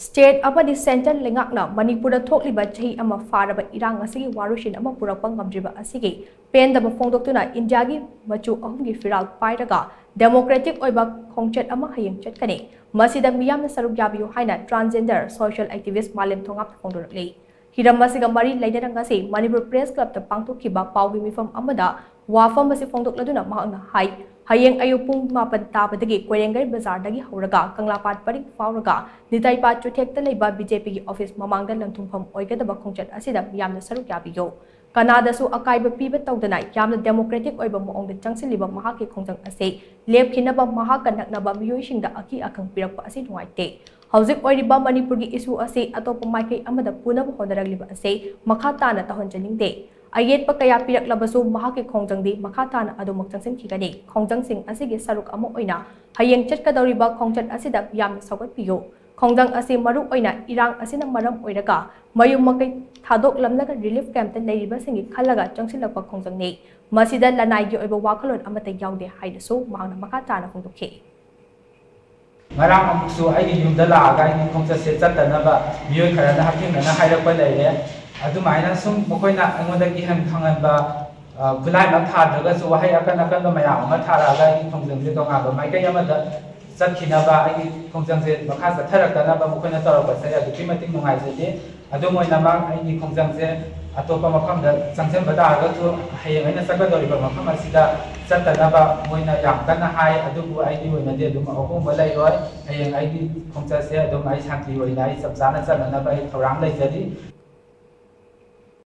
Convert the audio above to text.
State AMADI Center LEINGAKNA MANIPUR THOKLIBA CHAHI AMA PHARABA IRANG ASIGI WARIOSHIN AMA PURAKPA NGAMDRIBA ASIGI PENDABA PHONGDOKTUNA INDIAGI MACHU AHUMGI Phiral Pairaga Democratic Oiba Khongchat AMA Hayeng Chatkani MASIDA MEEYAM SHARUK YABIYU HAINA TRANSGENDER social activist MALEM THONGAM PHONGDORAKLI Hiram masiga mari lainara ngasi Manipur Press Club ta pangthokhiba pawgi mifam amada wafam masi phongdokladuna mahakna hai Hayeng ayu pung 8 tabadagi Koirengai Bazar dagi hauraga Kanglapat paring fauraga Nitaipat chuthekta leiba BJP gi office mamangda langthungpham oigadaba khongchat asida yamna saruk yabiyo Kanadasu akaiba piba tawdana yamna democratic oiba moongda changsiliba mahaki khongjang ase lepkhinaba mahaka naknaba miyoisingda aki akang pirakpa ase nuaite Hauzik oiriba Manipur gi issue ase atopa maikai amada punaba hodaragliba ase makha tana tahonjaningde Ayet pa kaya piraklabasu mahaki khongjangdi makha tana adumak changsin khigani khongjang sing asigi saruk amo oina Hayeng Chatkadoriba khongchat asida yamna sagat piyo khongjang ase maru oina irang asina maram oiraga mayum makai thadok lamnaga relief camp ta leiriba singi khalaga changsilakpa khongjang nei masida lanai gi oiba wakhalon amata yaude haidasu mahangna makha tana phongdokhe Marang amuksu aigi yumda laaga aigi khongchat se chattanaba miyoi kharana hakingana hairappa leire adumaina sum mokoina angodagi han khanganba khulai ma thadraga su wahai akan mayam ama tharaga aigi khongjang se tongaba maikai amada chatkinaba aigi khongjang se makha satharakana mokoina tarakpa se aduki mating nungai jete adumoina ma aigi khongjang se atopa mafamda changsen bada ga tu hayeng aina sakadoriba mafam asida chattanaba moina yam kana hai adubu aigi oina de adum ahum balai roi hayeng aigi khongchat se adum ai shanti oina ai sapsana chanana ba ai thorang lai jadi